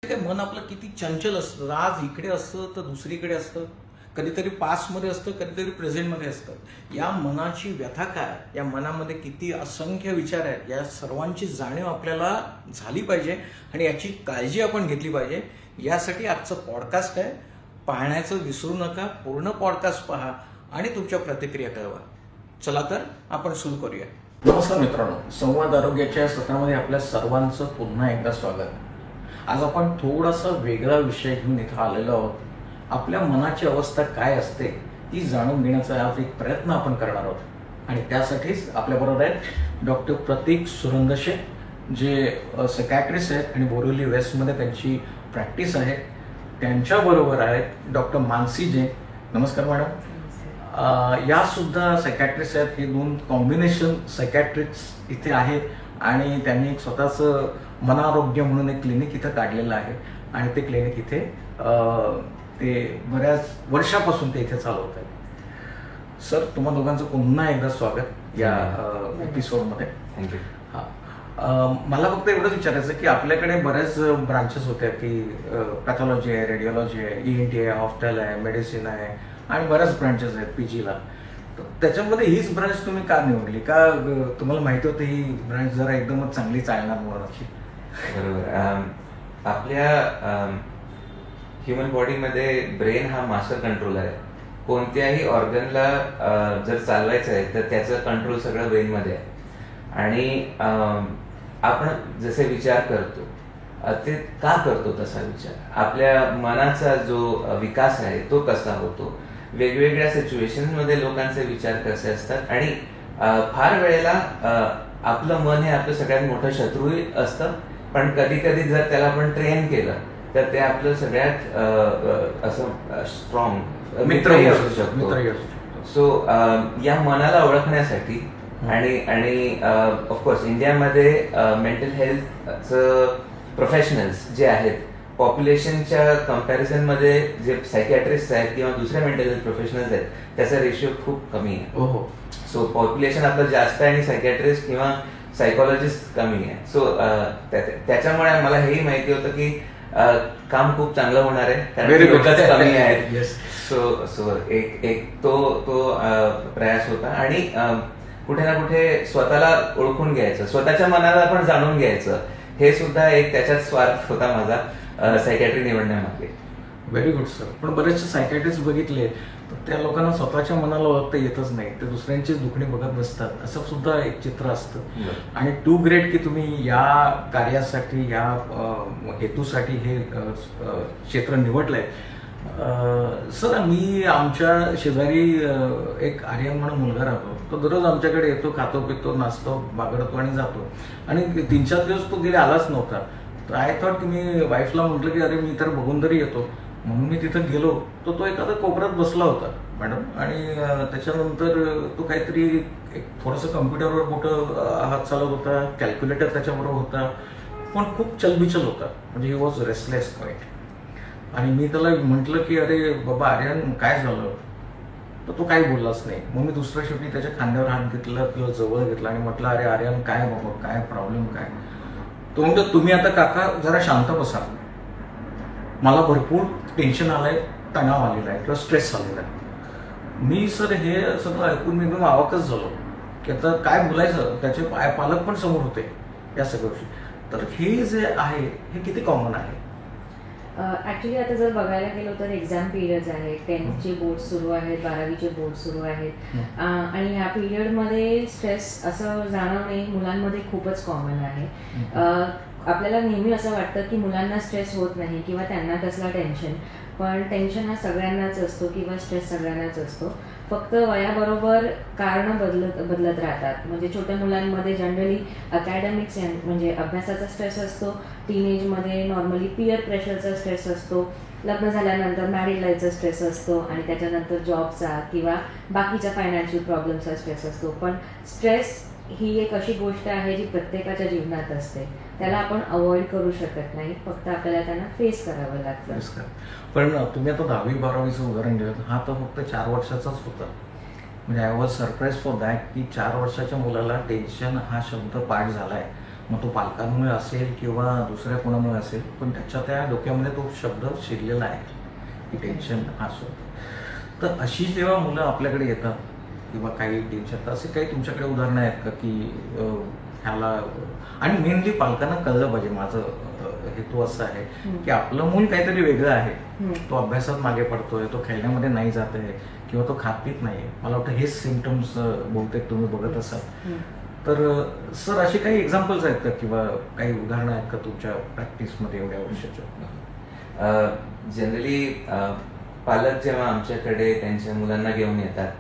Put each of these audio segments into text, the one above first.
ते मन आपलं किती चंचल असतं. आज इकडे असतं तर दुसरीकडे असतं, कधीतरी पास्टमध्ये असतं, कधीतरी प्रेझेंटमध्ये असतं. या मनाची व्यथा काय, या मनामध्ये किती असंख्य विचार आहेत, या सर्वांची जाणीव आपल्याला झाली पाहिजे आणि याची काळजी आपण घेतली पाहिजे. यासाठी आजचं पॉडकास्ट आहे. पाहण्याचं विसरू नका. पूर्ण पॉडकास्ट पहा आणि तुमच्या प्रतिक्रिया कळवा. चला तर आपण सुरू करूया. नमस्कार मित्रांनो, संवाद आरोग्याच्या सत्रामध्ये आपल्या सर्वांचं पुन्हा एकदा स्वागत. आज आपण थोडासा वेगळा विषय घेऊन इथं आलेलो आहोत. आपल्या मनाची अवस्था काय असते ती जाणून घेण्याचा आज एक प्रयत्न आपण करणार आहोत आणि त्यासाठीच आपल्याबरोबर आहेत डॉक्टर प्रतीक सुरंदशे, जे सायकॅट्रिस्ट आहेत आणि बोरिवली वेस्टमध्ये त्यांची प्रॅक्टिस आहे. त्यांच्याबरोबर आहेत डॉक्टर मानसी जैन. नमस्कार मॅडम. या सुद्धा सायकॅट्रिस्ट आहेत. हे दोन कॉम्बिनेशन सायकॅट्रिस्ट इथे आहेत आणि त्यांनी एक स्वतःचं मनारोग्य म्हणून एक क्लिनिक इथं काढलेलं आहे आणि ते क्लिनिक इथे ते बऱ्याच वर्षापासून ते इथे चालवत आहेत. सर, तुम्हा दोघांचं पुन्हा एकदा स्वागत या एपिसोडमध्ये. थँक्यू. हां, मला फक्त एवढंच विचारायचं की आपल्याकडे बऱ्याच ब्रांचेस होत्या की पॅथॉलॉजी आहे, रेडिओलॉजी आहे, ENT आहे, हॉस्पिटल आहे, मेडिसिन आहे आणि बऱ्याच ब्रांचेस आहेत PGला. तर त्याच्यामध्ये हीच ब्रांच तुम्ही का निवडली? का तुम्हाला माहिती होतं ही ब्रांच जरा एकदमच चांगली चालणार म्हणून अशी? बरोबर. आपल्या ह्युमन बॉडीमध्ये ब्रेन हा मास्टर कंट्रोलर आहे. कोणत्याही ऑर्गनला जर चालवायचं आहे तर त्याचं कंट्रोल सगळं ब्रेनमध्ये आहे. आणि आपण जसे विचार करतो ते का करतो तसा विचार, आपल्या मनाचा जो विकास आहे तो कसा होतो, वेगवेगळ्या सिच्युएशनमध्ये लोकांचे विचार कसे असतात आणि फार वेळेला आपलं मन हे आपलं सगळ्यात मोठं शत्रूही असतं. पण कधी कधी जर त्याला आपण ट्रेन केलं तर ते आपलं सगळ्यात असं स्ट्रॉंग मित्रही असू शकतो. सो या मनाला ओळखण्यासाठी आणि ऑफकोर्स इंडियामध्ये मेंटल हेल्थचं प्रोफेशनल्स जे आहेत, पॉप्युलेशनच्या कम्पॅरिझनमध्ये जे सायकॅट्रिस्ट आहेत किंवा दुसऱ्या मेंटल हेल्थ प्रोफेशनल्स आहेत त्याचा रेशिओ खूप कमी आहे. सो पॉप्युलेशन आपलं जास्त आहे आणि सायकॅट्रिस्ट किंवा सायकोलॉजिस्ट कमी आहे. सो त्याच्यामुळे मला हेही माहिती होतं की काम खूप चांगलं होणार आहे कारण लोकच कमी आहेत. सो एक तो प्रयास होता आणि कुठे ना कुठे स्वतःला ओळखून घ्यायचं, स्वतःच्या मनाला पण जाणून घ्यायचं, हे सुद्धा एक त्याच्यात स्वार्थ होता माझा सायकॅट्री निवडण्यामागे. Very good sir. पण बरेचसे सायकॅट्रिस्ट बघितले तर त्या लोकांना स्वतःच्या मनाला ओळखता येतच नाही, ते दुसऱ्यांचीच दुखणी बघत बसतात, असं सुद्धा एक चित्र असतं. आणि टू ग्रेट की तुम्ही या कार्यासाठी, या हेतूसाठी हे क्षेत्र निवडलंय. सर, मी आमच्या शेजारी एक आर्यन म्हणून मुलगा राहतो. तो दररोज आमच्याकडे येतो, खातो पितो, नाचतो, बागडतो आणि जातो. आणि 3-4 दिवस तो गेले आलाच नव्हता. तर आय थॉट की मी वाईफला म्हटलं की अरे मी तर बघून तरी येतो. म्हणून मी तिथं गेलो तर तो एखादा कोपऱ्यात बसला होता मॅडम. आणि त्याच्यानंतर तो काहीतरी एक थोडंसं कम्प्युटरवर मोठं हात चालवत होता, कॅल्क्युलेटर त्याच्याबरोबर होता, पण खूप चलबिचल होता. म्हणजे ही वॉज रेस्टलेस क्वाईट. आणि मी त्याला म्हटलं की अरे बाबा आर्यन काय झालं, तर तो काही बोललाच नाही. मग मी दुसऱ्या शेवटी त्याच्या खांद्यावर हात घेतला, किंवा जवळ घेतला आणि म्हटलं अरे आर्यन काय बाबा, काय प्रॉब्लेम काय? तो म्हणतो तुम्ही आता काका जरा शांत बसा, मला भरपूर टेन्शन आलंय, तणाव आलेला आहे किंवा स्ट्रेस आलेला आहे. मी सर हे सगळं ऐकून मी एकदम अवाकच झालो की आता काय बोलायचं. त्याचे पालक पण समोर होते या सगळ्या गोष्टी. तर हे जे आहे हे किती कॉमन आहे? ॲक्च्युली आता जर बघायला गेलो तर एक्झाम पिरियड्स आहेत, 10th बोर्ड सुरू आहेत, 12वीचे बोर्ड सुरू आहेत आणि ह्या पिरियडमध्ये स्ट्रेस असं जाणवणे मुलांमध्ये खूपच कॉमन आहे. आपल्याला नेहमी असं वाटतं की मुलांना स्ट्रेस होत नाही किंवा त्यांना कसला टेन्शन, पण टेन्शन हा सगळ्यांनाच असतो किंवा स्ट्रेस सगळ्यांनाच असतो. फक्त वयाबरोबर कारणं बदलत राहतात. म्हणजे छोट्या मुलांमध्ये जनरली अकॅडमिक्स म्हणजे अभ्यासाचा स्ट्रेस असतो, टीनेजमध्ये नॉर्मली पियर प्रेशरचा स्ट्रेस असतो, लग्न झाल्यानंतर मॅरिड लाईफचा स्ट्रेस असतो आणि त्याच्यानंतर जॉबचा किंवा बाकीच्या फायनान्शियल प्रॉब्लेमचा स्ट्रेस असतो. पण स्ट्रेस ही एक अशी गोष्ट आहे जी प्रत्येकाच्या जीवनात असते, त्याला आपण अवॉइड करू शकत नाही, फक्त आपल्याला त्यांना फेस करावं लागतं. पण तुम्ही आता 10वी-12वीचं उदाहरण दिलं, हा तर फक्त 4 वर्षाचाच होता. म्हणजे I was surprise for that की 4 वर्षाच्या मुलाला टेन्शन हा शब्द पाठ झालाय. मग तो पालकांमुळे असेल किंवा दुसऱ्या कोणामुळे असेल, पण त्याच्या त्या डोक्यामध्ये तो शब्द शिरलेला आहे की टेन्शन असो. तर अशी जेव्हा मुलं आपल्याकडे येतात किंवा काही टेन्शन, तर असे काही तुमच्याकडे उदाहरणं आहेत का की ह्याला, आणि मेनली पालकांना कळलं पाहिजे, माझं हेतू असं आहे की आपलं मूल काहीतरी वेगळं आहे, तो अभ्यासात मागे पडतोय, तो खेळण्यामध्ये नाही जात आहे किंवा तो खात पित नाही. मला वाटतं हेच सिम्पटम्स बहुतेक तुम्ही बघत असाल. तर सर असे काही एक्झाम्पल्स आहेत का किंवा काही उदाहरणं आहेत का तुमच्या प्रॅक्टिसमध्ये एवढ्या वर्षाच्या? जनरली पालक जेव्हा आमच्याकडे त्यांच्या मुलांना घेऊन येतात,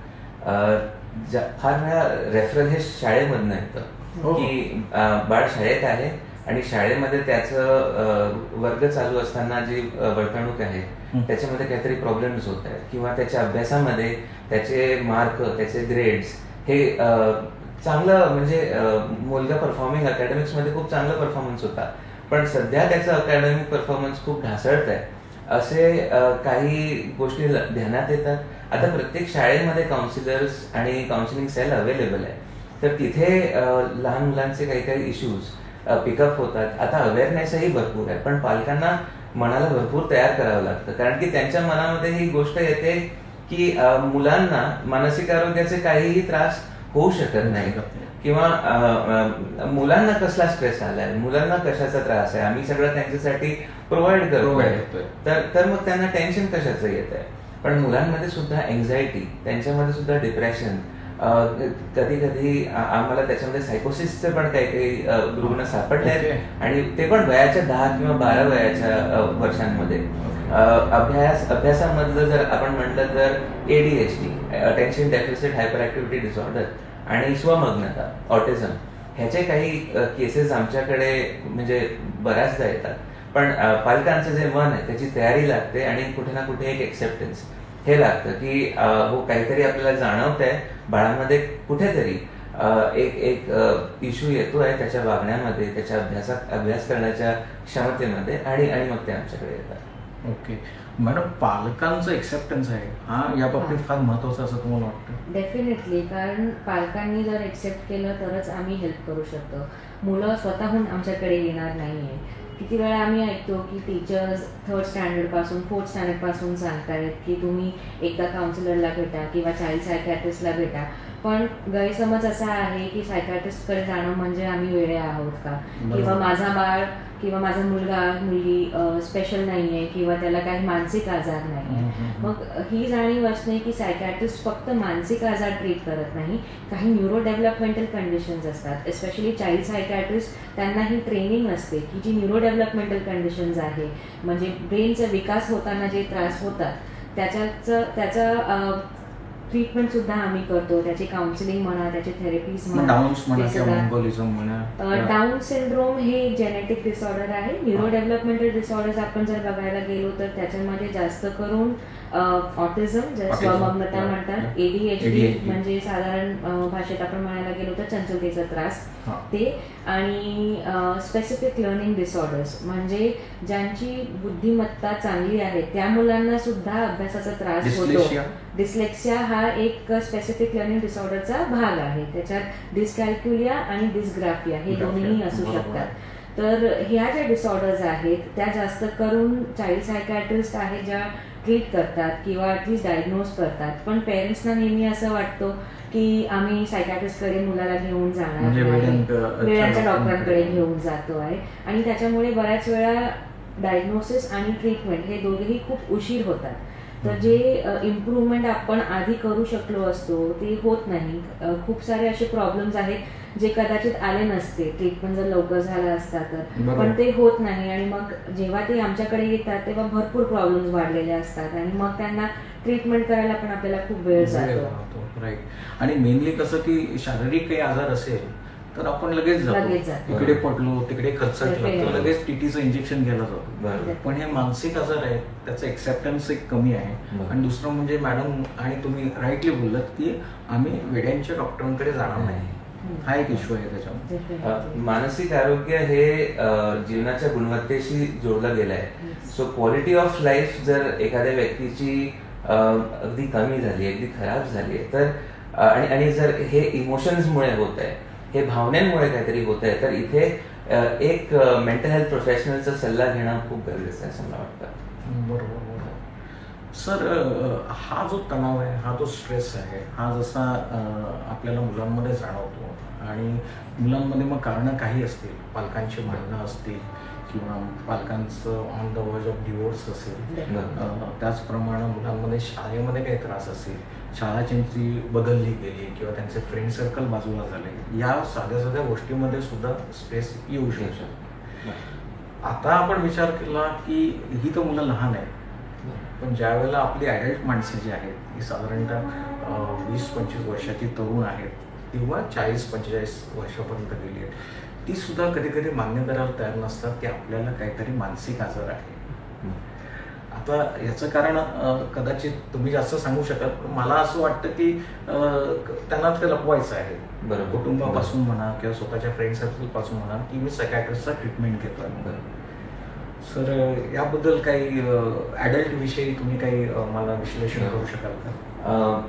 फार वेळा रेफरल हे शाळेमधनं येतं की बाळ शाळेत आहे आणि शाळेमध्ये त्याचं वर्ग चालू असताना जी वर्तणूक आहे त्याच्यामध्ये काहीतरी प्रॉब्लेम्स होत आहेत किंवा त्याच्या अभ्यासामध्ये त्याचे मार्क, त्याचे ग्रेड्स हे चांगलं, म्हणजे मुलगा परफॉर्मिंग अकॅडमिक्समध्ये खूप चांगला परफॉर्मन्स होता, पण सध्या त्याचं अकॅडमिक परफॉर्मन्स खूप ढासळत आहे, असे काही गोष्टी ध्यानात येतात. आता प्रत्येक शाळेमध्ये काउन्सिलर्स आणि काउन्सिलिंग सेल अवेलेबल आहे, तर तिथे लहान मुलांचे काही काही इश्यूज पिकअप होतात. आता अवेअरनेसही भरपूर आहे, पण पालकांना मनाला भरपूर तयार करावं लागतं, कारण की त्यांच्या मनामध्ये ही गोष्ट येते की मुलांना मानसिक आरोग्याचे काहीही त्रास होऊ शकत नाही किंवा मुलांना कसला स्ट्रेस आलाय, मुलांना कशाचा त्रास आहे, आम्ही सगळं त्यांच्यासाठी प्रोव्हाइड करतोय, तर मग त्यांना टेन्शन कशाचं येत आहे. पण मुलांमध्ये सुद्धा एन्झायटी, त्यांच्यामध्ये सुद्धा डिप्रेशन, कधी कधी आम्हाला त्याच्यामध्ये सायकोसिसचे पण काही काही रुग्ण सापडले आहेत आणि ते पण वयाच्या 10 किंवा 12 वयाच्या वर्षांमध्ये. अभ्यासामधलं जर आपण म्हटलं तर ADHD, attention deficit hyper activity disorder, आणि स्वमग्नता, ऑटिझम, ह्याचे काही केसेस आमच्याकडे म्हणजे बऱ्याचदा येतात. पण पालकांचं जे मन आहे त्याची तयारी लागते आणि कुठे ना कुठे एक एक्सेप्टन्स हे लागतं की हो काहीतरी आपल्याला जाणवतंय बाळामध्ये, कुठेतरी एक इश्यू येतोय त्याच्या वागण्यामध्ये, त्याच्या अभ्यास करण्याच्या क्षमतेमध्ये, आणि मग ते आमच्याकडे येतात. ओके मॅडम, पालकांचं एक्सेप्टन्स आहे हा या बाबतीत फार महत्वाचं असं तुम्हाला वाटतं? डेफिनेटली, कारण पालकांनी जर एक्सेप्ट केलं तरच आम्ही हेल्प करू शकतो. मुलं स्वतःहून आमच्याकडे येणार नाहीये. किती वेळा आम्ही ऐकतो की टीचर्स 3rd स्टँडर्डपासून 4th स्टँडर्डपासून सांगतायत की तुम्ही एकदा काउन्सिलरला भेटा किंवा चाइल्ड सायकॅट्रिस्टला भेटा, पण गैरसमज असा आहे की सायकॅट्रिस्टकडे जाणं म्हणजे आम्ही वेडे आहोत का, किंवा माझा बाळ किंवा माझा मुलगा मुलगी स्पेशल नाहीये किंवा त्याला काही मानसिक आजार नाहीये. मग ही जाणीव असणे की सायकॅट्रिस्ट फक्त मानसिक आजार ट्रीट करत नाही, काही न्यूरो डेव्हलपमेंटल कंडिशन्स असतात, एस्पेशली चाइल्ड सायकॅट्रिस्ट त्यांना ही ट्रेनिंग असते की जी न्यूरो डेव्हलपमेंटल कंडिशन्स आहे, म्हणजे ब्रेनचा विकास होताना जे त्रास होतात त्याचा ट्रीटमेंट सुद्धा आम्ही करतो. त्याची काउन्सिलिंग म्हणा, त्याचे थेरपीज म्हणा. डाऊन सिंड्रोम हे जेनेटिक डिसऑर्डर आहे. न्यूरो डेव्हलपमेंटल डिसऑर्डर्स आपण जर बघायला गेलो तर त्याच्यामध्ये जास्त करून ऑटिझम, ज्याला स्वमग्नता म्हणतात, ADHD म्हणजे साधारण भाषेत आपण म्हणायला गेलो तर चंचलतेचा त्रास ते, आणि स्पेसिफिक लर्निंग डिसऑर्डर्स म्हणजे ज्यांची बुद्धिमत्ता चांगली आहे त्या मुलांना सुद्धा अभ्यासाचा त्रास होतो. डिस्लेक्सिया हा एक स्पेसिफिक लर्निंग डिसऑर्डरचा भाग आहे. त्याच्यात डिस्कॅल्क्युलिया आणि डिस्ग्राफिया हे दोन्ही असू शकतात. तर ह्या ज्या डिसऑर्डर्स आहेत त्या जास्त करून चाइल्ड सायकॅट्रिस्ट आहेत ज्या ट्रीट करतात किंवा ॲटलिस्ट डायग्नोज करतात. पण पेरेंट्सना नेहमी असं वाटतं की आम्ही सायकॅट्रिस्टकडे मुलाला घेऊन जाणार, वेळाच्या डॉक्टरांकडे घेऊन जातो आहे, आणि त्याच्यामुळे बऱ्याच वेळा डायग्नोसिस आणि ट्रीटमेंट हे दोघेही खूप उशीर होतात. तर जे इम्प्रूव्हमेंट आपण आधी करू शकलो असतो ते होत नाही. खूप सारे असे प्रॉब्लेम्स आहेत जे कदाचित आले नसते ट्रीटमेंट जर लवकर झाला असता तर, पण ते होत नाही. आणि मग जेव्हा ते आमच्याकडे येतात तेव्हा भरपूर प्रॉब्लेम्स वाढलेले असतात आणि मग त्यांना ट्रीटमेंट करायला पण आपल्याला खूप वेळ जातो. राईट. आणि मेनली कसं की शारीरिक काही आजार असेल तर आपण लगेच जातो, इकडे पडलो तिकडे खर्चटलं तर लगेच TTचं इंजेक्शन घ्यायला जातो. पण हे मानसिक आजार आहेत त्याचं एक्सेप्टन्स एक कमी आहे. आणि दुसरं म्हणजे मॅडम आणि तुम्ही राईटली बोललात की आम्ही वेड्यांच्या डॉक्टरांकडे जाणार नाही, हा एक इश्यू आहे त्याच्यामध्ये. मानसिक आरोग्य हे जीवनाच्या गुणवत्तेशी जोडलं गेलं आहे. सो क्वालिटी ऑफ लाईफ जर एखाद्या व्यक्तीची अगदी कमी झाली, अगदी खराब झाली तर, आणि जर हे इमोशन्समुळे होत आहे, हे भावनेमुळे काहीतरी होत आहे, तर इथे एक मेंटल हेल्थ प्रोफेशनलचा सल्ला घेणं खूप गरजेचं आहे असं मला वाटतं. बरोबर. सर, हा जो तणाव आहे, हा जो स्ट्रेस आहे, हा जसा आपल्याला मुलांमध्ये जाणवतो आणि मुलांमध्ये मग कारणं काही असतील, पालकांची भांडणं असतील किंवा पालकांचं ऑन द वर्ज ऑफ डिवोर्स असेल, त्याचप्रमाणे मुलांमध्ये शाळेमध्ये काही त्रास असेल, शाळा त्यांची बदलली गेली किंवा त्यांचे फ्रेंड सर्कल बाजूला झाले, या साध्या साध्या गोष्टीमध्ये सुद्धा स्ट्रेस येऊ शकतो. आता आपण विचार केला की ही तर मुलं लहान आहेत, पण ज्या वेळेला आपली ॲडल्ट माणसं जी आहेत ही साधारणतः 20-25 वर्षाची तरुण आहेत किंवा 40-45 वर्षापर्यंत गेली आहेत, ती सुद्धा कधी कधी मान्य करायला तयार नसतात की आपल्याला काहीतरी मानसिक आजार आहे. आता याचं कारण कदाचित तुम्ही जास्त सांगू शकाल, पण मला असं वाटतं की त्यांना ते लपवायचं आहे. बरोबर. कुटुंबापासून म्हणा किंवा स्वतःच्या फ्रेंड सर्कलपासून म्हणा की मी सायकॅट्रिस्टचा ट्रीटमेंट घेतोय. सर, याबद्दल काही ॲडल्ट विषयी तुम्ही काही मला विश्लेषण करू शकाल का?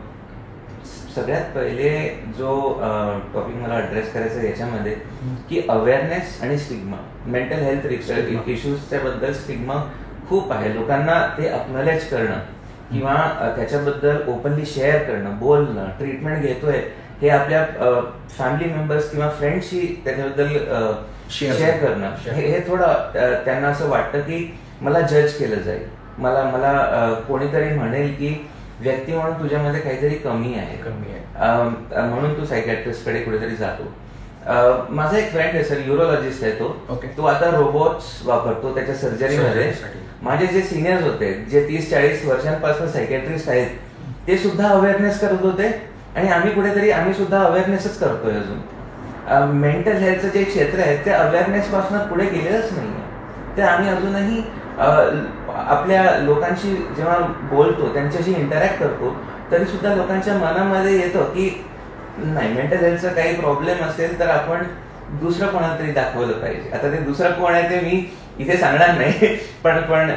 सगळ्यात पहिले जो टॉपिक मला ॲड्रेस करायचा आहे याच्यामध्ये की अवेअरनेस आणि स्टिग्मा, मेंटल हेल्थ इश्यूजच्या बद्दल स्टिग्मा खूप आहे. लोकांना ते अक्नॉलेज करणं किंवा त्याच्याबद्दल ओपनली शेअर करणं, बोलणं, ट्रीटमेंट घेतोय हे आपल्या फॅमिली मेंबर्स किंवा फ्रेंड्सशी त्याच्याबद्दल शेअर करणं, हे थोडं त्यांना असं वाटतं की मला जज केलं जाईल, मला कोणीतरी म्हणेल की व्यक्ती म्हणून तुझ्यामध्ये काहीतरी कमी आहे, म्हणून तू सायकॅट्रिस्टकडे कुठेतरी जातो. माझा एक फ्रेंड आहे सर, न्यूरोलॉजिस्ट आहे तो आता रोबोट्स वापरतो त्याच्या सर्जरीमध्ये. माझे जे सिनियर्स होते, जे 30-40 वर्षांपासून सायकॅट्रिस्ट आहेत, ते सुद्धा अवेअरनेस करत होते आणि आम्ही सुद्धा अवेअरनेसच करतोय अजून. मेंटल हेल्थचं जे क्षेत्र आहे ते अवेअरनेस पासून पुढे गेलेलंच नाहीये. ते आम्ही अजूनही आपल्या लोकांशी जेव्हा बोलतो, त्यांच्याशी इंटरॅक्ट करतो, तरी सुद्धा लोकांच्या मनामध्ये येतं की नाही, मेंटल हेल्थचा काही प्रॉब्लेम असेल तर आपण दुसरं कोणाला तरी दाखवलं पाहिजे. आता ते दुसरं कोण आहे ते मी इथे सांगणार नाही, पण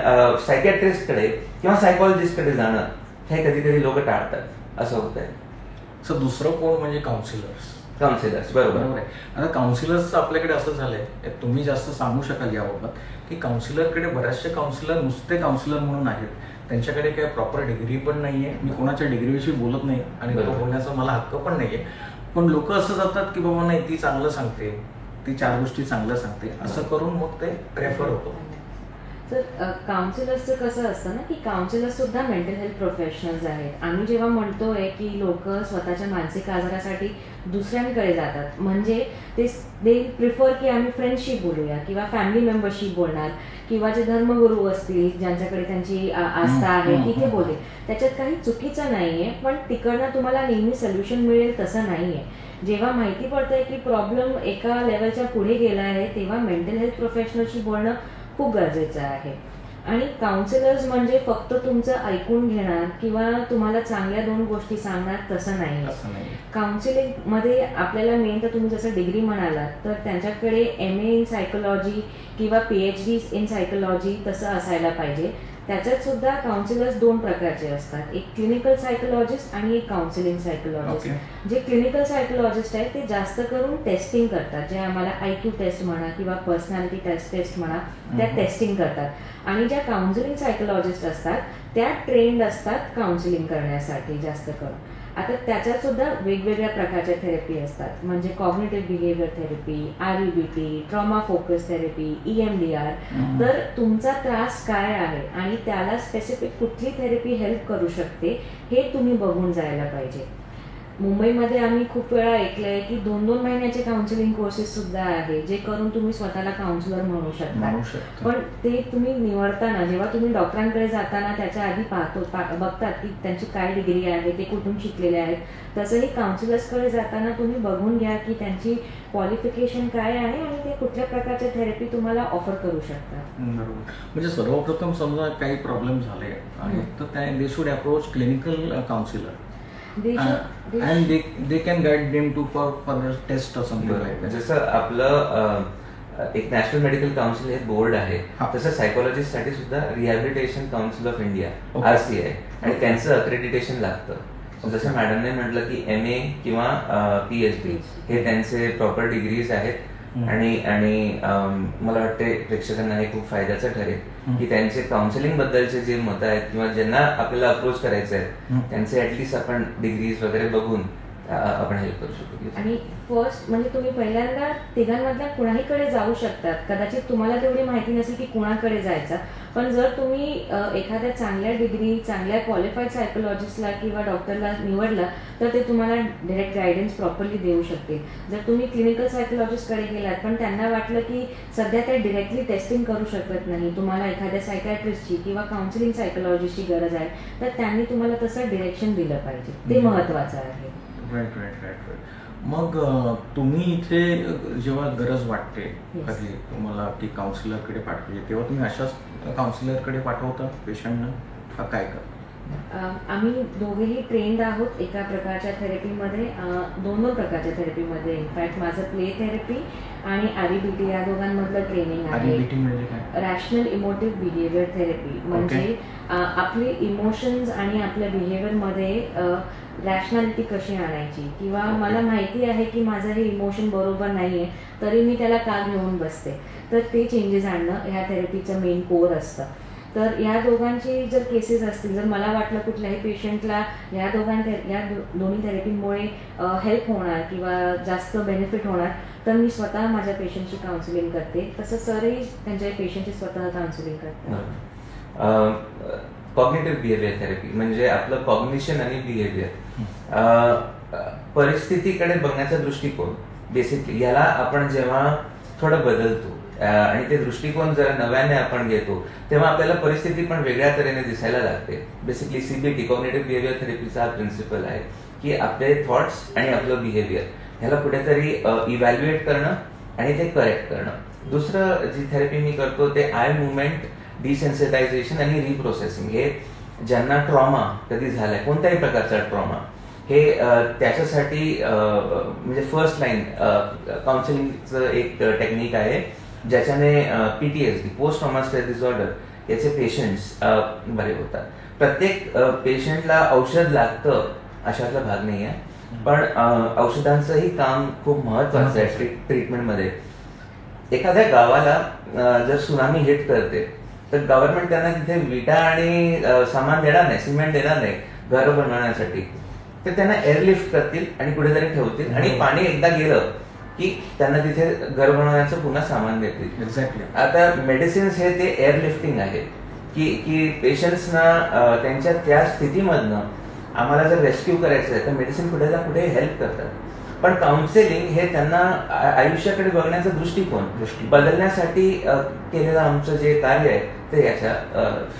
सायकॅट्रिस्टकडे किंवा सायकॉलॉजिस्टकडे जाणं हे कधी कधी लोक टाळतात, असं होत आहे. सर, दुसरं कोण म्हणजे काउन्सिलर्स. बरोबर आहे. आता काउन्सिलर्सचं आपल्याकडे असं झालंय, तुम्ही जास्त सांगू शकाल याबाबत, की काउन्सिलरकडे बऱ्याचशे काउन्सिलर नुसते काउन्सिलर म्हणून आहेत, त्यांच्याकडे काही प्रॉपर डिग्री पण नाहीये. मी कोणाच्या डिग्रीविषयी बोलत नाही आणि तो बोलण्याचा मला हक्क पण नाहीये, पण लोक असं जातात की बाबा नाही, ती चांगलं सांगते, ती 4 गोष्टी चांगलं सांगते, असं करून मग ते प्रेफर होतो. तर काउन्सिलर्सचं कसं असतं ना की काउन्सिलर्स सुद्धा मेंटल हेल्थ प्रोफेशनल्स आहेत. आम्ही जेव्हा म्हणतोय की लोक स्वतःच्या मानसिक आजारासाठी दुसऱ्यांकडे जातात, म्हणजे ते प्रिफर की आम्ही फ्रेंड्सशी बोलूया किंवा फॅमिली मेंबर्सशी बोलणार किंवा जे धर्मगुरू असतील ज्यांच्याकडे त्यांची आस्था आहे तिथे बोलेल. त्याच्यात काही चुकीचं नाहीये, पण तिकडनं तुम्हाला नेहमी सोल्युशन मिळेल तसं नाहीये. जेव्हा माहिती पडतंय की प्रॉब्लेम एका लेवलच्या पुढे गेला आहे, तेव्हा मेंटल हेल्थ प्रोफेशनलशी बोलणं खूप गरजेचं आहे. आणि काउन्सिलर्स म्हणजे फक्त तुमचं ऐकून घेणार किंवा तुम्हाला चांगल्या 2 गोष्टी सांगणार तसं नाही. काउन्सिलिंग मध्ये आपल्याला मेन तर तुम्ही जसं डिग्री म्हणालात तर त्यांच्याकडे MA इन सायकोलॉजी किंवा PhD इन सायकोलॉजी तसं असायला पाहिजे. त्याच्यात सुद्धा काउन्सिलर्स 2 प्रकारचे असतात, एक क्लिनिकल सायकोलॉजिस्ट आणि एक काउन्सिलिंग सायकोलॉजिस्ट. जे क्लिनिकल सायकोलॉजिस्ट आहेत ते जास्त करून टेस्टिंग करतात, जे आम्हाला IQ टेस्ट म्हणा किंवा पर्सनॅलिटी टेस्ट म्हणा, त्या टेस्टिंग करतात. आणि ज्या काउन्सिलिंग सायकोलॉजिस्ट असतात त्या ट्रेंड असतात काउन्सिलिंग करण्यासाठी जास्त करून. आता त्याच्यात सुद्धा वेगवेगळ्या प्रकारच्या थेरपी असतात, म्हणजे cognitive behaviour therapy, REBT, trauma focus therapy, EMDR. तर तुमचा त्रास काय आहे आणि त्याला स्पेसिफिक कुठली थेरपी हेल्प करू शकते हे तुम्ही बघून जायला पाहिजे. मुंबईमध्ये आम्ही खूप वेळा ऐकलंय की 2-2 महिन्याचे काउन्सिलिंग कोर्सेस सुद्धा आहे, जे करून तुम्ही स्वतःला काउन्सिलर म्हणू शकता. पण ते तुम्ही निवडताना, जेव्हा तुम्ही डॉक्टरांकडे जाताना त्याच्या आधी बघतात की त्यांची काय डिग्री आहे, ते कुठून शिकलेले आहेत. तसंही काउन्सिलर्सकडे जाताना तुम्ही बघून घ्या की त्यांची क्वालिफिकेशन काय आहे आणि ते कुठल्या प्रकारच्या थेरपी तुम्हाला ऑफर करू शकतात. बरोबर. म्हणजे सर्वप्रथम समजा काही प्रॉब्लेम झाले आणि तर they should approach clinical counsellor and they can guide them to for test or something like that. जसं आपलं एक नॅशनल मेडिकल काउन्सिल हे बोर्ड आहे, तसं सायकोलॉजिस्ट साठी सुद्धा rehabilitation council of India RCI आणि त्यांचं अक्रेडिटेशन लागतं. जसं मॅडमने म्हटलं की MA किंवा PhD हे त्यांचे प्रॉपर डिग्रीज आहेत आणि मला वाटते प्रेक्षकांना हे खूप फायद्याचं ठरेल की त्यांचे काउन्सिलिंग बद्दलचे जे मत आहेत किंवा ज्यांना आपल्याला अप्रोच करायचे आहेत त्यांचे ऍटलिस्ट आपण डिग्रीज वगैरे बघून आपण हेल्प करू शकतो. आणि फर्स्ट म्हणजे तुम्ही पहिल्यांदा तिघांमधल्या कुणाहीकडे जाऊ शकतात. कदाचित तुम्हाला तेवढी माहिती नसेल की कुणाकडे जायचं, पण जर तुम्ही एखाद्या चांगल्या डिग्री चांगल्या क्वालिफाईड सायकोलॉजिस्टला किंवा डॉक्टरला निवडला तर ते तुम्हाला डायरेक्ट गायडन्स प्रॉपरली देऊ शकतील. जर तुम्ही क्लिनिकल सायकोलॉजिस्टकडे गेलात पण त्यांना वाटलं की सध्या त्या डिरेक्टली टेस्टिंग करू शकत नाही, तुम्हाला एखाद्या सायकॅट्रिस्टची किंवा काउन्सिलिंग सायकोलॉजिस्टची गरज आहे, तर त्यांनी तुम्हाला तसं डिरेक्शन दिलं पाहिजे. ते महत्वाचं आहे. Right right right right. मग तुम्ही इथे जेव्हा गरज वाटते कधी तुम्हाला की काउन्सिलरकडे पाठवायची तेव्हा तुम्ही अशाच काउन्सिलरकडे पाठवता पेशंटना का काय करता? आम्ही दोघेही ट्रेंड आहोत एका प्रकारच्या थेरपीमध्ये, दोन प्रकारच्या थेरपीमध्ये. इनफॅक्ट माझं प्ले थेरपी आणि REBT या दोघांमधलं ट्रेनिंग आहे. Rational emotive behaviour therapy. म्हणजे आपले इमोशन्स आणि आपल्या बिहेवियरमध्ये रॅशनॅलिटी कशी आणायची, किंवा मला माहिती आहे की माझं हे इमोशन बरोबर नाही आहे तरी मी त्याला का घेऊन बसते, तर ते चेंजेस आणणं ह्या थेरपीचं मेन कोर असतं. तर ह्या दोघांची जर केसेस असतील, जर मला वाटलं कुठल्याही पेशंटला या दोन्ही थेरपीमुळे हेल्प होणार किंवा जास्त बेनिफिट होणार, तर मी स्वतः माझ्या पेशंटची काउन्सिलिंग करते. तसं सरही त्यांच्या पेशंटची स्वतः काउन्सिलिंग करतात. कॉग्निटिव्ह बिहेवियर थेरपी म्हणजे आपलं कॉग्निशन आणि बिहेवियर, परिस्थितीकडे बघण्याचा दृष्टिकोन. बेसिकली याला आपण जेव्हा थोडं बदलतो आणि ते दृष्टिकोन जर नव्याने आपण घेतो तेव्हा आपल्याला परिस्थिती पण वेगळ्या तऱ्हेने दिसायला लागते. बेसिकली CBT कॉग्निटिव्ह बिहेवियर थेरपीचा हा प्रिन्सिपल आहे की आपले थॉट्स आणि आपलं बिहेवियर ह्याला कुठेतरी इव्हॅल्युएट करणं आणि ते करेक्ट करणं. दुसरं जी थेरपी मी करतो ते आय मुवमेंट डिसेन्सिटायझेशन आणि रिप्रोसेसिंग. हे ज्यांना ट्रॉमा कधी झालाय, कोणत्याही प्रकारचा ट्रॉमा, हे त्याच्यासाठी म्हणजे फर्स्ट लाईन काउन्सिलिंगचं एक टेक्निक आहे ज्याच्याने PTSD post trauma stress disorder याचे पेशंट्स बरे होतात. प्रत्येक पेशंटला औषध लागतं अशातला भाग नाही आहे, पण औषधांचंही काम खूप महत्वाचं आहे ट्रीटमेंटमध्ये. एखाद्या गावाला जर सुनामी हिट करते तर गव्हर्नमेंट त्यांना तिथे विटा आणि सामान देणार नाही, सिमेंट देणार नाही घर बनवण्यासाठी, तर त्यांना एअरलिफ्ट करतील आणि कुठेतरी ठेवतील आणि पाणी एकदा गेलं की त्यांना तिथे घर बनवण्याचं पुन्हा सामान देतील. एक्झॅक्टली. आता मेडिसिन्स हे ते एअरलिफ्टिंग आहे की पेशंट्सना त्यांच्या त्या स्थितीमधनं आम्हाला जर रेस्क्यू करायचं आहे तर मेडिसिन कुठे ना कुठे हेल्प करतात. पण काउन्सिलिंग हे त्यांना आयुष्याकडे बघण्याचा दृष्टिकोन बदलण्यासाठी केलेलं आमचं जे कार्य आहे ते याच्या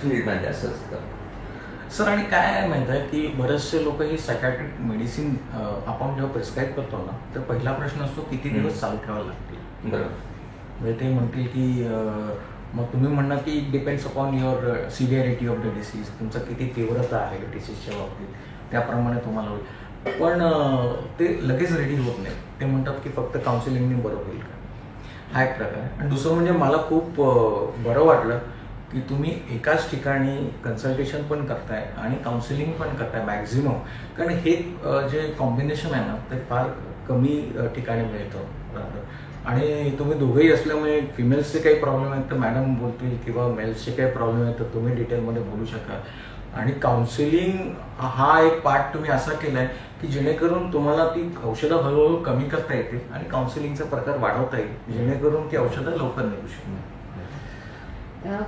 फील्डमध्ये असं असतं. सर, आणि काय आहे माहिती आहे की बरेचसे लोक ही सायकॅट्रिक मेडिसिन आपण जेव्हा प्रिस्क्राईब करतो ना तर पहिला प्रश्न असतो किती दिवस चालू ठेवावे लागतील. बरोबर. म्हणजे ते म्हणतील की मग तुम्ही म्हणणार की it depends upon your severity of the disease, तुमचं किती तीव्रता आहे डिसीजच्या बाबतीत, त्याप्रमाणे तुम्हाला होईल. पण ते लगेच रेडी होत नाही. ते म्हणतात की फक्त काउन्सिलिंगने बरं होईल का, हा एक प्रकार आहे. आणि दुसरं म्हणजे मला खूप बरं वाटलं की तुम्ही एकाच ठिकाणी कन्सल्टेशन पण करताय आणि काउन्सिलिंग पण करताय मॅक्झिमम, कारण हे जे कॉम्बिनेशन आहे ना ते फार कमी ठिकाणी मिळतं. आणि तुम्ही दोघेही असल्यामुळे फिमेल्सचे काही प्रॉब्लेम आहेत तर मॅडम बोलतील किंवा मेल्सचे काही प्रॉब्लेम आहेत तर तुम्ही डिटेलमध्ये बोलू शकाल. आणि काउन्सिलिंग हा एक पार्ट तुम्ही असा केलाय की जेणेकरून तुम्हाला ती औषधं हळूहळू कमी करता येतील आणि काउन्सिलिंगचा प्रकार वाढवता येईल जेणेकरून ती औषधं लवकर निघू शकणार.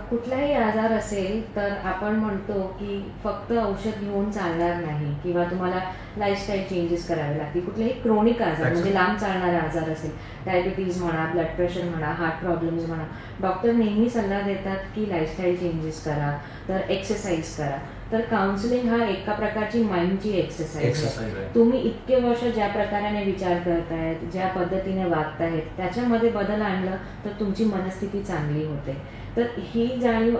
कुठलाही आजार असेल तर आपण म्हणतो की फक्त औषध घेऊन चालणार नाही किंवा तुम्हाला लाईफस्टाईल चेंजेस करावे लागतील. कुठलेही क्रोनिक आजार म्हणजे लांब चालणारे आजार असेल, डायबिटीज म्हणा, ब्लड प्रेशर म्हणा, हार्ट प्रॉब्लेम्स म्हणा, डॉक्टर नेहमी सल्ला देतात की लाईफस्टाईल चेंजेस करा, तर एक्सरसाइज करा. तर काउन्सिलिंग हा एका प्रकारची माइंडची एक्सरसाइज आहे. तुम्ही इतके वर्ष ज्या प्रकाराने विचार करतायत, ज्या पद्धतीने वागतायत, त्याच्यामध्ये बदल आणलं तर तुमची मनस्थिती चांगली होते. तर ही जाणीव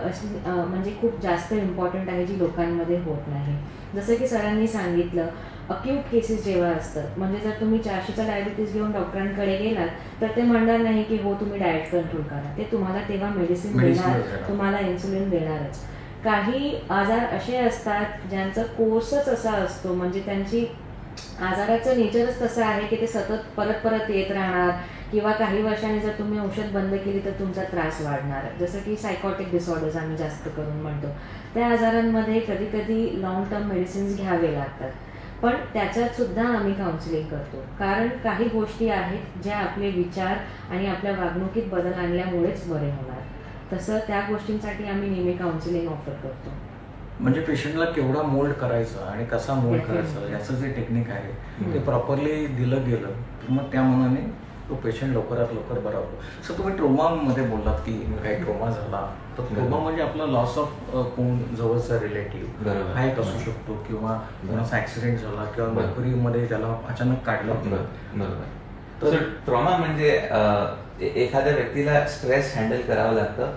म्हणजे खूप जास्त इम्पॉर्टंट आहे जी लोकांमध्ये होत नाही. जसं की सरांनी सांगितलं, अक्यूट केसेस जेव्हा असतात, म्हणजे जर तुम्ही 400चा डायबिटीस घेऊन डॉक्टरांकडे गेलात तर ते म्हणणार नाही की हो तुम्ही डाएट कंट्रोल करा, ते तुम्हाला तेव्हा मेडिसिन देणार, तुम्हाला इन्सुलिन देणारच. काही आजार असे असतात ज्यांचा कोर्सच असा असतो, म्हणजे त्यांची आजाराचं नेचरच तसं आहे की ते सतत परत परत येत राहणार, किंवा काही वर्षांनी जर तुम्ही औषध बंद केली तर तुमचा त्रास वाढणार. जसं की सायकॉटिक डिसऑर्डर्स आम्ही जास्त करून म्हणतो, त्या आजारांमध्ये कधी कधी लॉंग टर्म मेडिसिन्स घ्यावे लागतात. पण त्याच्यात सुद्धा आम्ही काउन्सिलिंग करतो, कारण काही गोष्टी आहेत ज्या आपले विचार आणि आपल्या वागणुकीत बदल आणल्यामुळेच बरे होणार. तसं त्या गोष्टींसाठी आम्ही नेहमी काउन्सिलिंग ऑफर करतो. म्हणजे पेशंटला केवढा मोल्ड करायचा आणि कसा मोल्ड करायचा याचं जे टेक्निक आहे ते प्रॉपरली दिलं गेलं तर मग त्या मनाने तो पेशंट लवकरात लवकर बरा होतो. सर तुम्ही ट्रोमामध्ये बोललात की काही ट्रोमा झाला, तर ट्रोमा म्हणजे आपला लॉस ऑफ कोण जवळचा रिलेटिव्ह हा एक असू शकतो, किंवा कोणाचा ऍक्सिडेंट झाला किंवा नोकरीमध्ये त्याला अचानक काढलं. तर ट्रॉमा म्हणजे एखाद्या व्यक्तीला स्ट्रेस हँडल करावं लागतं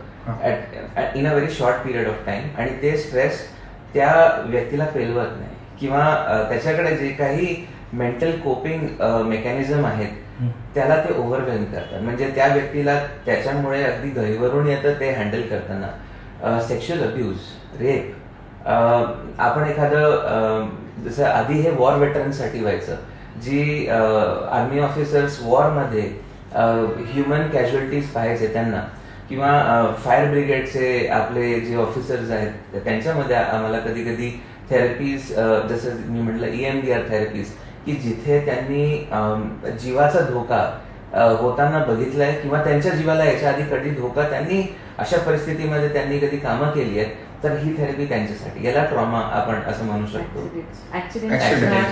in a very short period of time, आणि ते स्ट्रेस त्या व्यक्तीला पेलवत नाही, किंवा त्याच्याकडे जे काही मेंटल कोपिंग मेकॅनिझम आहेत त्याला ते ओव्हरवेल्म करतात. म्हणजे त्या व्यक्तीला त्याच्यामुळे अगदी गहिवरून येतं ते हँडल करताना. सेक्शुअल अब्यूज, रेप, आपण एखादं जसं आधी हे वॉर वेटरन्ससाठी व्हायचं, जी आर्मी ऑफिसर्स वॉरमध्ये ह्युमन कॅज्युअलिटीज पाहायचे त्यांना, किंवा फायर ब्रिगेडचे आपले जे ऑफिसर्स आहेत त्यांच्यामध्ये आम्हाला कधी कधी थेरपीज, जसं मी म्हटलं EMDR थेरपीज, की जिथे त्यांनी जीवाचा धोका होताना बघितलाय, किंवा त्यांच्या जीवाला याच्या आधी कधी धोका त्यांनी अशा परिस्थितीमध्ये त्यांनी कधी कामं केली आहेत, तर ही थेरपी त्यांच्यासाठी. याला ट्रॉमा आपण असं म्हणू शकतो.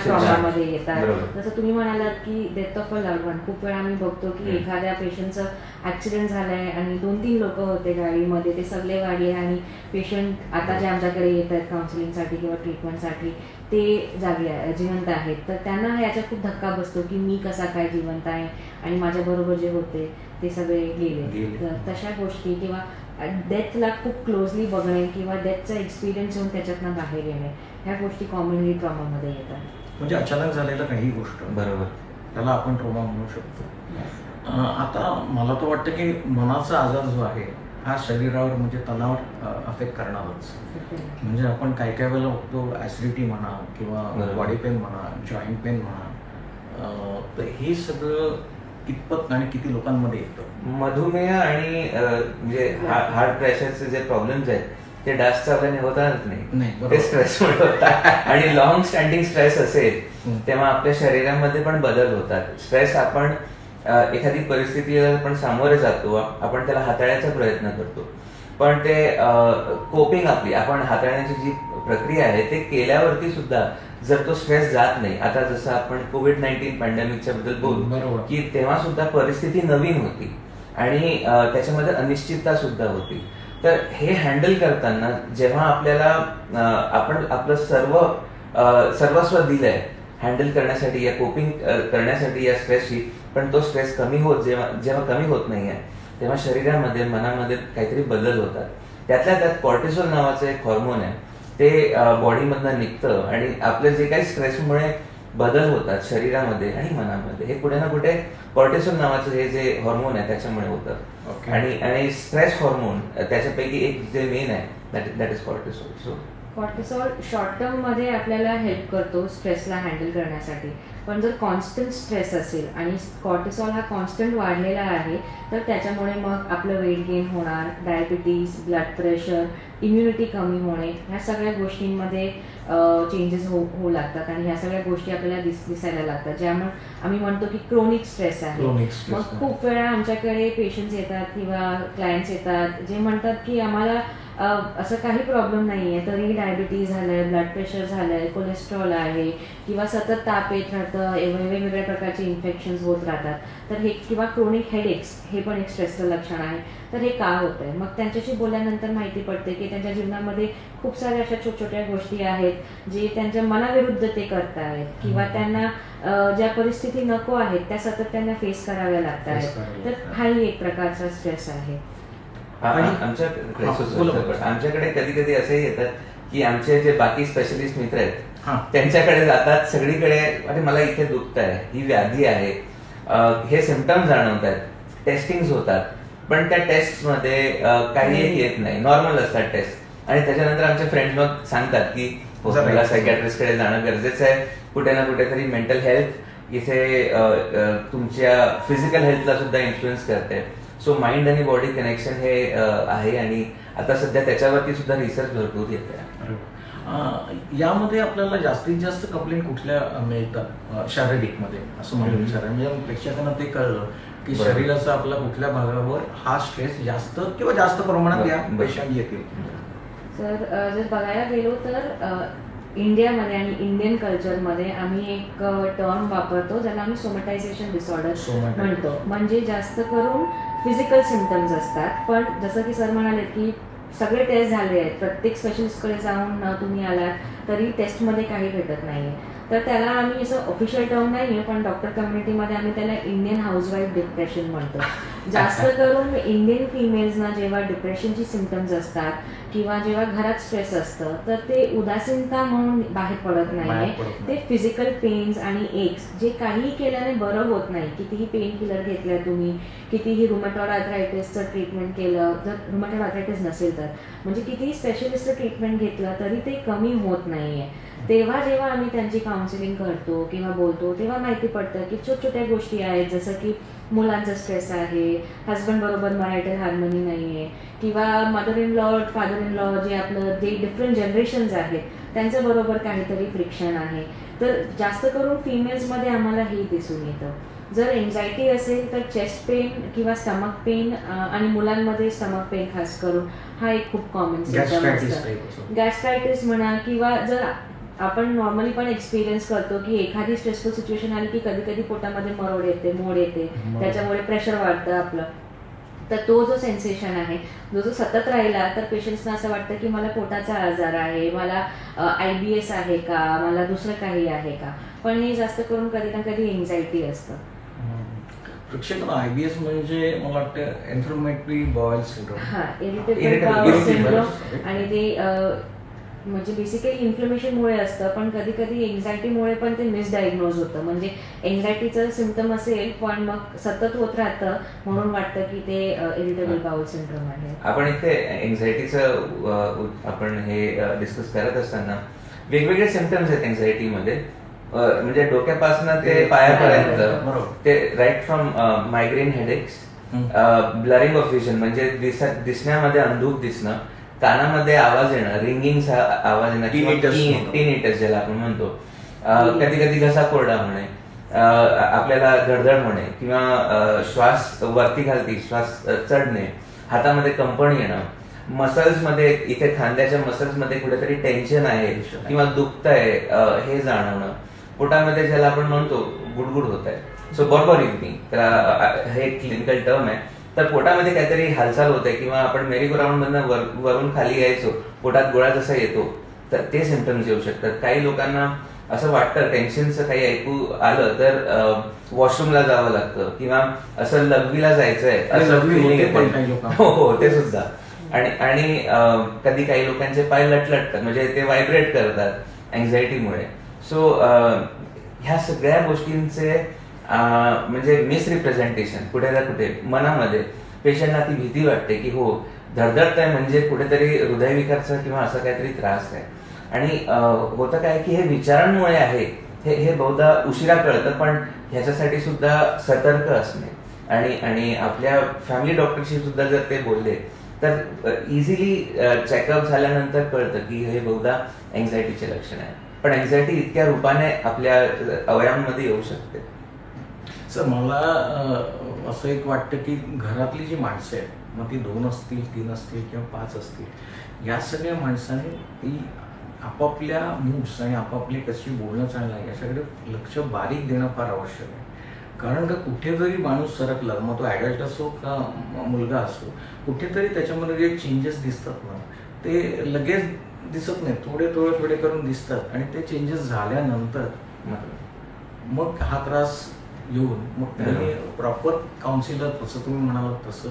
ट्रॉमामध्ये येतात. जसं तुम्ही म्हणालात की death of a loved one, खूप वेळा आम्ही बघतो की एखाद्या पेशंटचं ऍक्सिडेंट झालंय आणि 2-3 लोक होते गाडीमध्ये, ते सगळे वाढले आणि पेशंट आता जे आमच्याकडे येत आहेत काउन्सिलिंगसाठी किंवा ट्रीटमेंटसाठी ते जिवंत आहेत, तर त्यांना याचा खूप धक्का बसतो की मी कसा काय जिवंत आहे आणि माझ्याबरोबर जे होते ते सगळे गेले. तर तशा गोष्टी, किंवा डेथला खूप क्लोजली बघणे किंवा डेथचा एक्सपिरियन्स येऊन त्याच्यातनं बाहेर येणे, ह्या गोष्टी कॉमनली ट्रॉमामध्ये येतात. म्हणजे अचानक झालेलं काही गोष्ट, बरोबर, त्याला आपण ट्रॉमा म्हणू शकतो. आता मला तर वाटतं की मनाचा आजार जो आहे हा शरीरावर म्हणजे तणावर अफेक्ट करणारच. म्हणजे आपण काय काय वेळेला बघतो ऍसिडिटी म्हणा, किंवा बॉडी पेन म्हणा, जॉईंट पेन म्हणा, तर हे सगळं कितपत आणि किती लोकांमध्ये येतं? मधुमेह आणि म्हणजे हार्ट प्रेशरचे जे प्रॉब्लेम्स आहेत ते डास चावल्याने होताच नाही, ते स्ट्रेसमुळे होतात. आणि लॉंग स्टँडिंग स्ट्रेस असेल तेव्हा आपल्या शरीरामध्ये पण बदल होतात. स्ट्रेस आपण एखादी परिस्थितीला आपण सामोरे जातो, आपण त्याला हाताळण्याचा प्रयत्न करतो, पण ते कोपिंग आपली आपण हाताळण्याची जी प्रक्रिया आहे ते केल्यावरती सुद्धा जर तो स्ट्रेस जात नाही, आता जसं आपण कोविड-19 पॅन्डेमिकच्या बद्दल बोलू की तेव्हा सुद्धा परिस्थिती नवीन होती आणि त्याच्यामध्ये अनिश्चितता सुद्धा होती, तर हे हँडल करताना जेव्हा आपल्याला आपण आपलं सर्वस्व दिलंय हँडल करण्यासाठी, या कोपिंग करण्यासाठी या स्ट्रेसची, पण तो स्ट्रेस कमी होत जेव्हा कमी होत नाहीये तेव्हा शरीरामध्ये मनामध्ये काहीतरी बदल होतात. त्यातल्या त्यात कॉर्टिसोल नावाचं एक हॉर्मोन आहे, ते बॉडीमधनं निघतं आणि आपले जे काही स्ट्रेसमुळे बदल होतात शरीरामध्ये आणि मनामध्ये, हे कुठे ना कुठे कॉर्टिसोल नावाचं हे जे हॉर्मोन आहे त्याच्यामुळे होतं. आणि स्ट्रेस हॉर्मोन त्याच्यापैकी एक जे मेन आहे that is cortisol. Cortisol short term मध्ये आपल्याला हेल्प करतो स्ट्रेसला हँडल करण्यासाठी, पण जर कॉन्स्टंट स्ट्रेस असेल आणि कॉर्टिसॉल हा कॉन्स्टंट वाढलेला आहे तर त्याच्यामुळे मग आपलं वेट गेन होणार, डायबिटीज, ब्लड प्रेशर, इम्युनिटी कमी होणे, ह्या सगळ्या गोष्टींमध्ये चेंजेस होऊ लागतात आणि ह्या सगळ्या गोष्टी आपल्याला दिसायला लागतात, ज्यामुळे आम्ही म्हणतो की क्रोनिक स्ट्रेस आहे. मग खूप वेळा आमच्याकडे पेशंट्स येतात किंवा क्लायंट्स येतात जे म्हणतात की आम्हाला असं काही प्रॉब्लेम नाही आहे तरी डायबिटीज झालंय, ब्लड प्रेशर झालंय, कोलेस्ट्रॉल आहे, किंवा सतत ताप येत राहतं, वेगवेगळ्या प्रकारचे इन्फेक्शन्स होत राहतात, तर हे, किंवा क्रोनिक हेडेक्स हे पण एक स्ट्रेसचं लक्षण आहे. तर हे का होत आहे? मग त्यांच्याशी बोलल्यानंतर माहिती पडते की त्यांच्या जीवनामध्ये खूप साऱ्या अशा छोट्या छोट्या गोष्टी आहेत जे त्यांच्या मनाविरुद्ध ते करतायत, किंवा त्यांना ज्या परिस्थिती नको आहेत त्या सतत त्यांना फेस कराव्या लागतात. तर हाही एक प्रकारचा स्ट्रेस आहे. आमच्याकडे कधी कधी असेही येतात की आमचे जे बाकी स्पेशलिस्ट मित्र आहेत त्यांच्याकडे जातात, सगळीकडे अरे मला इथे दुखत आहे, ही व्याधी आहे, हे सिम्पटम्स जाणवत आहेत, टेस्टिंग होतात, पण त्या टेस्ट मध्ये काही येत नाही, नॉर्मल असतात टेस्ट, आणि त्याच्यानंतर आमचे फ्रेंड्स मग सांगतात की मला सायकॅट्रिस्टकडे जाणं गरजेचं आहे. कुठे ना कुठेतरी मेंटल हेल्थ इथे तुमच्या फिजिकल हेल्थला सुद्धा इन्फ्लुएन्स करते. सो माइंड आणि बॉडी कनेक्शन हे आहे आणि आता सध्या त्याच्यावरती सुद्धा रिसर्च भरपूर येत आहे. यामध्ये आपल्याला जास्तीत जास्त कंप्लेंट कुठल्या मिळतात शारीरिक मध्ये असं मला विचार आहे. म्हणजे प्रेक्षकांना ते कळलं की शरीराचा आपल्या कुठल्या भागावर हा स्ट्रेस जास्त किंवा जास्त प्रमाणात या पेशंट येतील. तर जर बघायला गेलो तर इंडियामध्ये आणि इंडियन कल्चरमध्ये आम्ही एक टर्म वापरतो ज्याला आम्ही सोमॅटायझेशन डिसऑर्डर म्हणतो. म्हणजे जास्त करून फिजिकल सिम्पटम्स असतात, पण जसं की सर म्हणाले की सगळे टेस्ट झाले आहेत, प्रत्येक स्पेशलिस्टकडे जाऊन तुम्ही आलात तरी टेस्टमध्ये काही भेटत नाहीये. तर त्याला आम्ही असं ऑफिशियल टर्म नाहीये, पण डॉक्टर कम्युनिटीमध्ये आम्ही त्याला इंडियन हाऊसवाईफ डिप्रेशन म्हणतो. जास्त करून इंडियन फिमेल्सना जेव्हा डिप्रेशनची सिम्पटम्स असतात किंवा जेव्हा घरात स्ट्रेस असतं तर ते उदासीनता म्हणून बाहेर पडत नाहीये. ते फिजिकल पेन्स आणि एक्स जे काहीही केल्याने बरं होत नाही. कितीही पेन किलर घेतल्या तुम्ही, कितीही रुमॅटॉइड आर्थरायटिसचं ट्रीटमेंट केलं, जर रुमॅटॉइड आर्थरायटिस नसेल तर, म्हणजे कितीही स्पेशलिस्टचं ट्रीटमेंट घेतलं तरी ते कमी होत नाहीये. तेव्हा जेव्हा आम्ही त्यांची काउन्सिलिंग करतो किंवा बोलतो तेव्हा माहिती पडतं की छोट्या गोष्टी आहेत, जसं की मुलांचा स्ट्रेस आहे, हजबंड बरोबर मॅरिटल हार्मनी नाहीये, किंवा mother in law father in law जे आपलं जे डिफरंट जनरेशन्स आहेत त्यांच्या बरोबर काहीतरी फ्रिक्शन आहे. तर जास्त करून फिमेल्समध्ये आम्हाला हे दिसून येतं. जर एन्झायटी असेल तर चेस्ट पेन किंवा स्टमक पेन, आणि मुलांमध्ये स्टमक पेन खास करून हा एक खूप कॉमन सिम्पटम असतो. गॅस्ट्रायटिस म्हणा, किंवा जर आपण नॉर्मली पण एक्सपिरियन्स करतो की एखादी स्ट्रेसफुल सिच्युएशन आली की कधी कधी पोटामध्ये मोड येते, त्याच्यामुळे प्रेशर वाढतं आपलं. तर तो जो सेन्सेशन आहे जो सतत राहिला तर पेशंट्सना असं वाटतं की मला पोटाचा आजार आहे, मला IBS आहे का, मला दुसरं काही आहे का. पण हे जास्त करून कधी ना कधी एन्झायटी असतं. IBS म्हणजे मला वाटतं इन्फ्लेमेटरी बाउल सिंड्रोम. हा, इरिटेबल बाउल सिंड्रोम. आणि ते म्हणजे बेसिकली इन्फ्लेमेशनमुळे असतं, पण कधी कधी एन्झायटीमुळे पण ते मिसडायग्नोज होतं. म्हणजे एन्झायटीचं सिम्पटम असेल पण मग सतत होत राहतं म्हणून वाटतं की ते इरिटेबल बाउल सिंड्रोम आहे. आपण इथे एन्झायटीचं आपण हे डिस्कस करत असताना वेगवेगळे सिम्पटम्स आहेत एन्झायटीमध्ये. म्हणजे डोक्यापासून ते पायापर्यंत, ते right from migraine headaches, blurring of vision म्हणजे दिसण्यामध्ये अंधुक दिसणं, कानामध्ये आवाज येणं, रिंगिंगचा आवाज येणं, टिनिटस ज्याला आपण म्हणतो, कधी कधी घसा कोरडा होणे, आपल्याला धडधड होणे किंवा श्वास वरती घालती श्वास चढणे, हातामध्ये कंपन येणं, मसल्स मध्ये इथे खांद्याच्या मसल्स मध्ये कुठेतरी टेन्शन आहे किंवा दुखतंय हे जाणवणं, पोटामध्ये ज्याला आपण म्हणतो गुडगुड होत आहे. सो बॉर्बरिथमी, तर हे क्लिनिकल टर्म आहे. तर पोटामध्ये काहीतरी हालचाल होते किंवा आपण मेरी गो राऊंड मधनं वरून खाली यायचो, पोटात गोळा जसा येतो, तर ते सिम्पटम्स येऊ शकतात. काही लोकांना असं वाटतं टेन्शनचं काही ऐकू आलं तर वॉशरूमला जावं लागतं किंवा असं लघवीला जायचंय असं फिलिंग येते. हो, ते सुद्धा. आणि कधी काही लोकांचे पाय लटलटतात, म्हणजे ते व्हायब्रेट करतात अँझायटीमुळे. सो ह्या सगळ्या गोष्टींचे म्हणजे मिसरिप्रेझेंटेशन कुठे ना कुठे मनामध्ये पेशंटला ती भीती वाटते की हो धडधडत आहे म्हणजे कुठेतरी हृदयविकारचा किंवा असा काहीतरी त्रास आहे. आणि होतं काय की हे विचारांमुळे आहे हे बहुधा उशिरा कळतं, पण ह्याच्यासाठी सुद्धा सतर्क असणे आणि आपल्या फॅमिली डॉक्टरशी सुद्धा जर ते बोलले तर इझिली चेकअप झाल्यानंतर कळतं की हे बहुधा एन्झायटीचे लक्षण आहे. पण एन्झायटी इतक्या रूपाने आपल्या अवयवांमध्ये येऊ शकते. सर, मला असं एक वाटतं की घरातली जी माणसं आहेत, मग ती 2 असतील, 3 असतील किंवा 5 असतील, या सगळ्या माणसांनी ती आपापल्या मूड्स आणि आपापली कशी बोलणं चालणं याच्याकडे लक्ष बारीक देणं फार आवश्यक आहे. कारण का कुठेतरी माणूस सरकला, मग तो ॲडल्ट असो का मुलगा असो, कुठेतरी त्याच्यामध्ये जे चेंजेस दिसतात ना ते लगेच दिसत नाही, थोडे करून दिसतात. आणि ते चेंजेस झाल्यानंतर मग हा त्रास येऊन मग त्यांनी प्रॉपर काउन्सिलर, तसं तुम्ही म्हणालात तसं.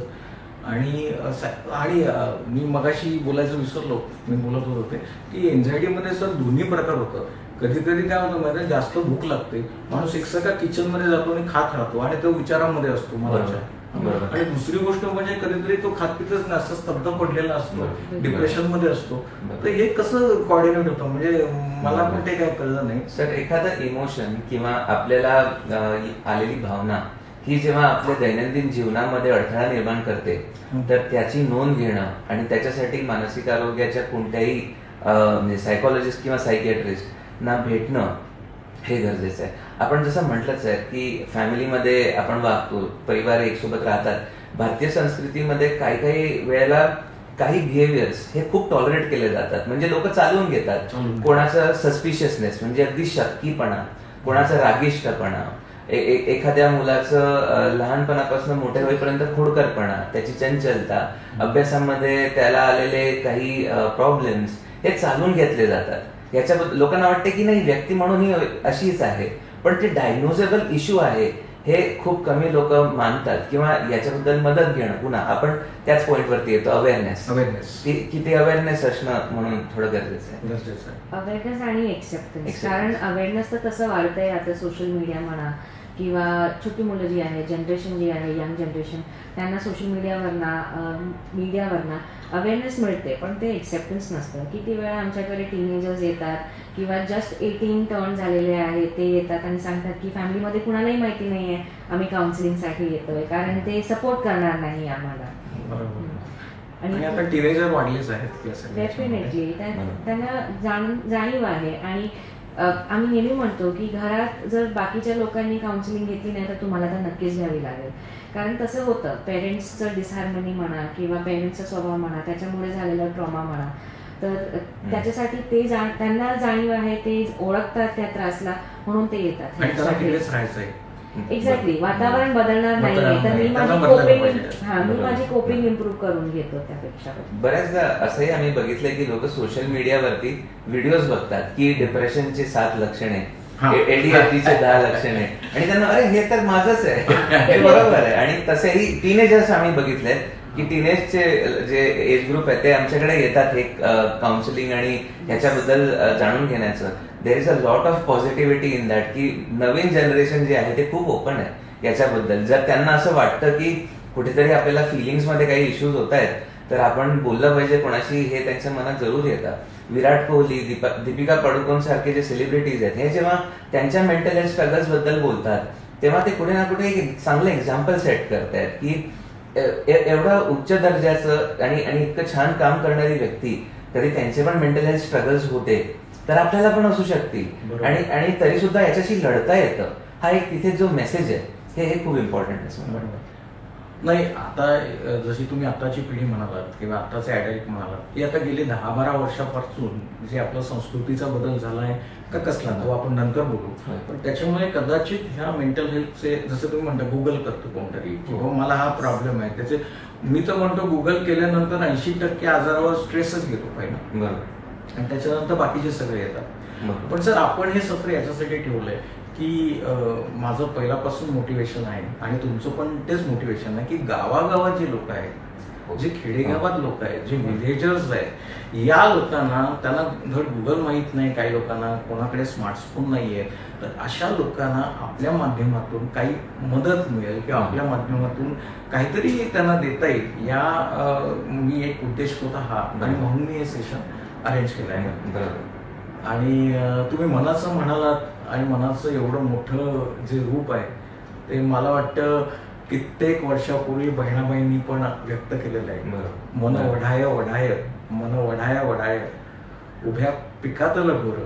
आणि मी मगाशी बोलायचं विसरलो, मी बोलत होते की एन्झायटीमध्ये सर दोन्ही प्रकार होतं. कधी कधी काय होतं माहिती, जास्त भूक लागते, माणूस एकसारखा किचनमध्ये जातो आणि खात राहतो आणि तो विचारांमध्ये असतो मनाच्या, आणि दुसरी गोष्ट म्हणजे कधीतरी तो खात पितच नाही, असं स्तब्ध पडलेला असतो, डिप्रेशन मध्ये असतो. तर हे कसं कॉर्डिनेट होतं म्हणजे मला पण ते काय कळलं नाही. सर, एखादं इमोशन किंवा आपल्याला आलेली भावना ही जेव्हा आपल्या दैनंदिन जीवनामध्ये अडथळा निर्माण करते, तर त्याची नोंद घेणं आणि त्याच्यासाठी मानसिक आरोग्याच्या कोणत्याही सायकोलॉजिस्ट किंवा सायकियाट्रिस्ट ना भेटणं हे गरजेचं आहे. आपण जसं म्हटलंच आहे की फॅमिलीमध्ये आपण वागतो, परिवार एकसोबत राहतात. भारतीय संस्कृतीमध्ये काही काही वेळेला काही बिहेवियर्स हे खूप टॉलरेट केले जातात, म्हणजे लोक चालवून घेतात. कोणाचं सस्पिशियसनेस म्हणजे अगदी शक्कीपणा, कोणाचा रागिष्टपणा, एखाद्या मुलाचं लहानपणापासून मोठे होईपर्यंत खोडकरपणा, त्याची चंचलता, अभ्यासामध्ये त्याला आलेले काही प्रॉब्लेम्स हे चालून घेतले जातात. याच्याबद्दल लोकांना वाटते की नाही, व्यक्ती म्हणून ही अशीच आहे, पण ते डायग्नोजेबल इश्यू आहे हे खूप कमी लोक मानतात किंवा याच्याबद्दल मदत घेणं. पुन्हा आपण त्याच पॉइंटवरती येतो, अवेअरनेस की ते अवेअरनेस असणं म्हणून थोडं गरजेचं आहे. अवेअरनेस आणि एक्सेप्टन्स. कारण अवेअरनेस तर तसं वाढतंय आता, सोशल मीडिया म्हणा किंवा छोटी मुलं जी आहे, जनरेशन जी आहे, यंग जनरेशन, त्यांना सोशल मीडियावरनं अवेअरनेस मिळते, पण ते एक्सेप्टन्स नसतं. किती वेळा आमच्याकडे टीनेजर्स येतात किंवा जस्ट 18 टर्न झालेले आहेत, ते येतात आणि सांगतात की फॅमिलीमध्ये कुणालाही माहिती नाही आहे आम्ही काउन्सिलिंगसाठी येतोय, कारण ते सपोर्ट करणार नाही आम्हाला. आणि आता टीनेजर वाढलेच आहेत डेफिनेटली, त्यांना जाणीव आहे. आणि आम्ही नेहमी म्हणतो की घरात जर बाकीच्या लोकांनी काउन्सिलिंग घेतली नाही तर तुम्हाला तर नक्कीच घ्यावी लागेल. कारण तसं होतं, पेरेंट्सचं डिसहार्मनी म्हणा किंवा पेरेंट्सचा स्वभाव म्हणा, त्याच्यामुळे झालेला ट्रॉमा म्हणा, तर त्याच्यासाठी ते त्यांना जाणीव आहे, ते ओळखतात त्या त्रासला, म्हणून ते येतात. एक्झॅक्टली, वातावरण बदलणार नाहीये तर मी माझी कोपिंग इम्प्रूव्ह करून घेतो त्यापेक्षा. बऱ्याचदा असंही आम्ही बघितलंय की लोक सोशल मीडियावरती व्हिडिओज बघतात की डिप्रेशनची 7 लक्षणे, ADHDचे 10 लक्षणे, आणि त्यांना अरे हे तर माझंच आहे, हे बरोबर आहे. आणि तसेही टीनेजर्स आम्ही बघितले की टीनेजचे जे एज ग्रुप आहे ते आमच्याकडे येतात हे काउन्सिलिंग आणि ह्याच्याबद्दल जाणून घेण्याचं. There is a lot of positivity in that की नवीन जनरेशन जे आहे ते खूप ओपन आहे याच्याबद्दल. जर त्यांना असं वाटतं की कुठेतरी आपल्याला फिलिंग्स मध्ये काही इश्यूज होत आहेत तर आपण बोललं पाहिजे कोणाशी, हे त्यांच्या मनात जरूर येतं. विराट कोहली, दीपिका पडुकोन सारखे जे सेलिब्रिटीज आहेत हे जेव्हा त्यांच्या मेंटल हेल्थ स्ट्रगल्स बद्दल बोलतात तेव्हा ते कुठे ना कुठे एक चांगलं एक्झाम्पल सेट करतायत की एवढा उच्च दर्जाचं आणि इतकं छान काम करणारी व्यक्ती कधी त्यांचे पण मेंटल हेल्थ स्ट्रगल्स होते तर आपल्याला पण असू शकतील, आणि तरी सुद्धा याच्याशी लढता येतं. हा एक तिथे जो मेसेज आहे हे खूप इम्पॉर्टंट आहे. नाही, आता जशी तुम्ही आताची पिढी म्हणालात किंवा आताचे ऍडल्ट म्हणालात की आता गेली 10-12 वर्षापासून जे आपला संस्कृतीचा बदल झाला आहे का कसला तो आपण नंतर बोलू, पण त्याच्यामुळे कदाचित ह्या मेंटल हेल्थचे, जसं तुम्ही म्हणता गुगल करतो कोणतरी किंवा मला हा प्रॉब्लेम आहे, त्याचे मी तर म्हणतो गुगल केल्यानंतर 80% आजारावर स्ट्रेसच घेतो पहिला, आणि त्याच्यानंतर बाकीचे सगळे येतात. पण सर आपण हे सत्र याच्यासाठी ठेवलंय की माझं पहिल्यापासून मोटिवेशन आहे आणि तुमचं पण तेच मोटिवेशन आहे की गावागावात जे लोक आहेत, जे खेडेगावात लोक आहेत, जे विलेजर्स आहेत, या लोकांना, त्यांना धड गुगल माहीत नाही, काही लोकांना कोणाकडे स्मार्टफोन नाही आहे, तर अशा लोकांना आपल्या माध्यमातून काही मदत मिळेल किंवा आपल्या माध्यमातून काहीतरी त्यांना देता येईल, या मी एक उद्देश होता हा, आणि म्हणून मी हे सेशन अरेंज केलं आहे. आणि तुम्ही मनाचं म्हणालात, आणि मनाचं एवढं मोठं जे रूप आहे ते मला वाटतं कित्येक वर्षापूर्वी बहिणाबाईंनी पण व्यक्त केलेलं आहे. मन वढाय वढाय, मन वढाय वढाय, उभ्या पिकातलं घोर,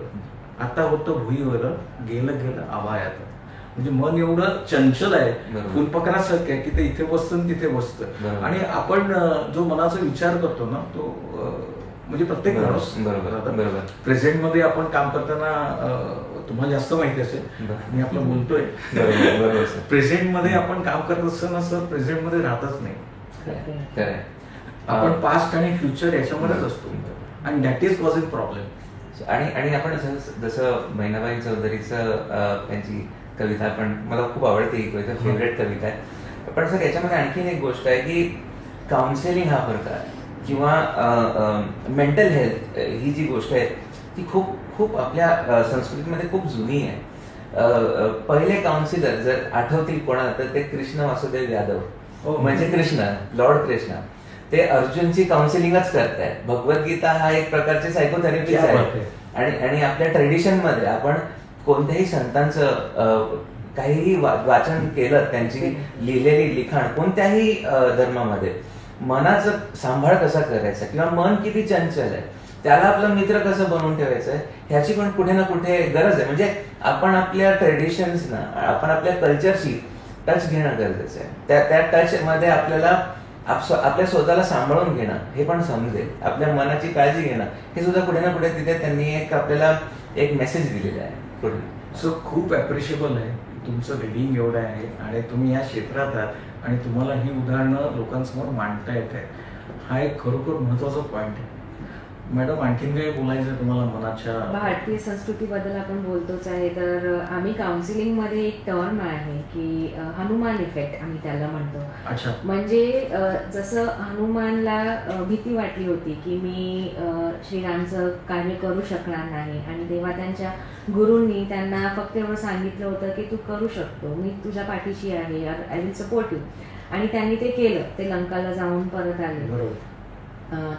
आता होतं भुईवर, गेलं गेलं आभायात. म्हणजे मन एवढं चंचल आहे, फुलपकरासारखं आहे की ते इथे बसतं तिथे बसतं. आणि आपण जो मनाचा विचार करतो ना तो म्हणजे प्रत्येक माणूस प्रेझेंट मध्ये आपण काम करताना, तुम्हाला जास्त माहिती असेल मी आपलं बोलतोय, प्रेझेंट मध्ये आपण काम करत असताना सर प्रेझेंट मध्ये राहतच नाही, आपण पास्ट आणि फ्युचर याच्यामध्येच असतो, आणि दॅट इज कॉझिंग प्रॉब्लेम. आणि आपण जसं बहिणाबाई चौधरीचं त्यांची कविता पण मला खूप आवडते, ही कविता फेवरेट कविता आहे. पण सर याच्यामध्ये आणखीन एक गोष्ट आहे की काउन्सिलिंग हा प्रकार किंवा मेंटल हेल्थ ही जी गोष्ट आहे ती खूप खूप आपल्या संस्कृतीमध्ये खूप जुनी आहे. पहिले काउन्सिलर जर आठवतील कोणाला तर ते कृष्ण वासुदेव यादव म्हणजे कृष्ण, लॉर्ड कृष्ण ते अर्जुनची काउन्सिलिंगच करतायत. भगवद्गीता हा एक प्रकारची सायकोथेरपीच आहे. आणि आपल्या ट्रेडिशन मध्ये आपण कोणत्याही संतांचं काहीही वाचन केलं, त्यांची लिहिलेली लिखाण कोणत्याही धर्मामध्ये, मनाचं सांभाळ कसा करायचा किंवा मन किती चंचल आहे, त्याला आपला मित्र कसं बनवून ठेवायचं आहे, ह्याची पण कुठे ना कुठे गरज आहे. म्हणजे आपण आपल्या ट्रेडिशन्सना, आपण आपल्या कल्चरशी टच घेणं गरजेचं आहे. त्या टच मध्ये आपल्याला आपल्या स्वतःला सांभाळून घेणं हे पण समजेल, आपल्या मनाची काळजी घेणं हे सुद्धा कुठे ना कुठे तिथे त्यांनी एक आपल्याला एक मेसेज दिलेला आहे. सो खूप अप्रिशिएबल आहे तुमचं रिडिंग एवढं आहे आणि तुम्ही या क्षेत्रात आहात आणि तुम्हाला ही उदाहरणं लोकांसमोर मांडता येत आहे. हा एक खरोखर महत्वाचा पॉइंट आहे. मॅडम आणखीन काही बोलायचं तुम्हाला मनाच्या? भारतीय संस्कृतीबद्दल आपण बोलतोच आहे, तर आम्ही काउन्सिलिंग मध्ये एक टर्म आहे की हनुमान इफेक्ट आम्ही त्याला म्हणतो. अच्छा. म्हणजे जसं हनुमानला भीती वाटली होती की मी श्रीरामचं कार्य करू शकणार नाही आणि तेव्हा त्यांच्या गुरूंनी त्यांना फक्त एवढं सांगितलं होतं की तू करू शकतो, मी तुझ्या पाठीशी आहे, आय विल सपोर्ट यू. आणि त्यांनी ते केलं, ते लंकाला जाऊन परत आले. बरोबर.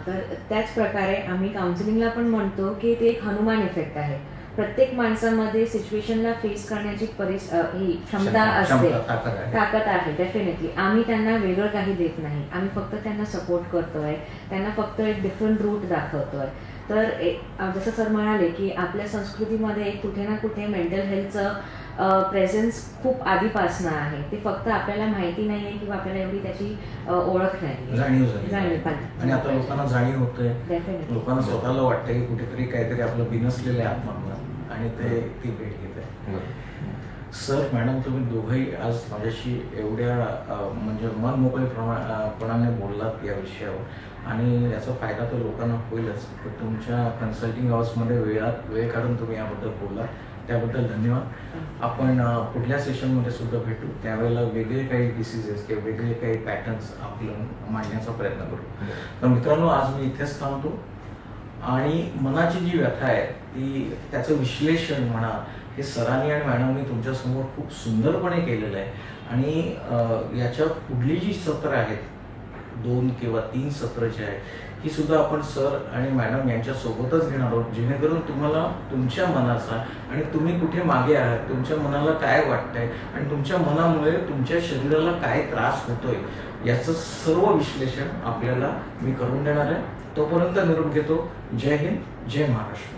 तर त्याच प्रकारे आम्ही काउन्सिलिंगला पण म्हणतो की ते एक हनुमान इफेक्ट आहे. प्रत्येक माणसामध्ये सिच्युएशनला फेस करण्याची ही क्षमता असते, ताकद आहे डेफिनेटली. आम्ही त्यांना वेगळं काही देत नाही, आम्ही फक्त त्यांना सपोर्ट करतोय, त्यांना फक्त एक डिफरंट रूट दाखवतोय. तर जसं सर म्हणाले की आपल्या संस्कृतीमध्ये कुठे ना कुठे मेंटल हेल्थचं प्रेझेन्स खूप आधीपासनं आहे. ते फक्त आपल्याला माहिती नाहीये किंवा आपल्याला एवढी त्याची ओळख नाही, जाणीव. आणि आता लोकांना जाणीव होते, लोकांना स्वतःला वाटतं की कुठेतरी काहीतरी आपलं बिनसलेलं आहे आत्माला आणि ते ती भेट घेत आहे. सर, मॅडम, तुम्ही दोघंही आज माझ्याशी एवढ्या म्हणजे मन मोकळेपणाने बोललात या विषयावर आणि याचा फायदा तर लोकांना होईलच. तर तुमच्या कन्सल्टिंग हाऊसमध्ये वेळ काढून तुम्ही याबद्दल बोललात, त्याबद्दल धन्यवाद. आपण पुढल्या सेशनमध्ये सुद्धा भेटू, त्यावेळेला वेगळे काही डिसीजेस किंवा वेगळे काही पॅटर्न्स आपलं मांडण्याचा प्रयत्न करू. तर मित्रांनो, आज मी इथेच थांबतो आणि मनाची जी व्यथा आहे ती, त्याचं विश्लेषण म्हणा, हे सरांनी आणि मॅडमनी तुमच्यासमोर खूप सुंदरपणे केलेलं आहे. आणि याच्या पुढली जी सत्र आहेत, 2 किंवा 3 सत्र जे आहेत, ही सुद्धा आपण सर आणि मॅडम यांच्या सोबतच घेणार आहोत, जेणेकरून तुम्हाला तुमच्या मनाचा आणि तुम्ही कुठे मागे आहात, तुमच्या मनाला काय वाटतंय आणि तुमच्या मनामुळे तुमच्या शरीराला काय त्रास होतोय याचं सर्व विश्लेषण आपल्याला मी करून देणार आहे. तोपर्यंत निरोप घेतो. जय हिंद, जय महाराष्ट्र.